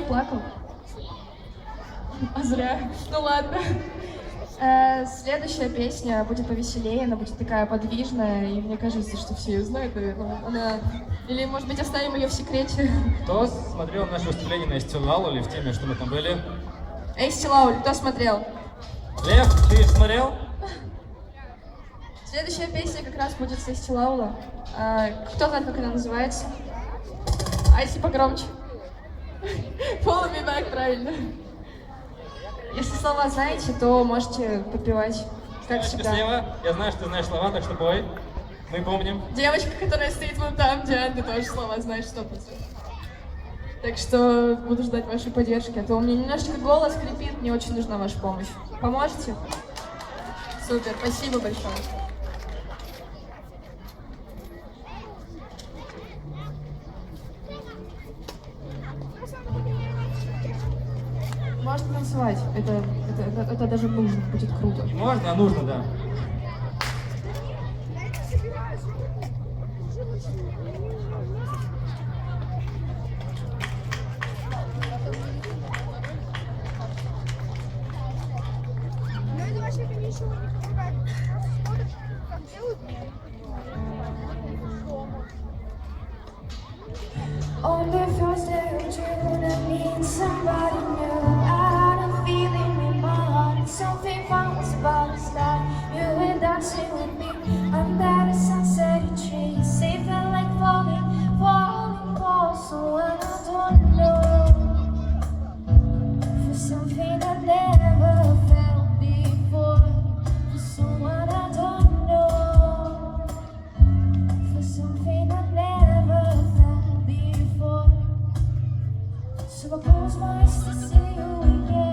плакал. А зря. Ну ладно. Следующая песня будет повеселее, она будет такая подвижная, и мне кажется, что все ее знают, наверное. Она... Или, может быть, оставим ее в секрете. Кто смотрел наше выступление на Эстилалу или в теме, что мы там были? Эйсти Лауль, кто смотрел? Лев, ты смотрел? Следующая песня как раз будет с Эйсти Лаула. Кто знает, как она называется? Айси погромче. Follow me back, правильно. Если слова знаете, то можете подпевать, как Девочка всегда. слева, я знаю, что ты знаешь слова, так что пой. Мы помним. Девочка, которая стоит вон там, Диана, ты тоже слова знаешь 100%. Так что буду ждать вашей поддержки, а то у меня немножечко голос крепит, мне очень нужна ваша помощь. Поможете? Супер, спасибо большое. Можно танцевать, это даже нужно, будет круто. Не можно, а нужно, да. Но это вообще ничего не помогает. Смотришь, как делают. On the first day of June, I meet somebody new. I had a feeling in my heart, something fun was about to start. You were dancing with me under the sunset tree. It felt like falling, falling for someone I don't know. For something I never felt before. For someone I don't know. For something I never felt before. So I close my eyes to see you again.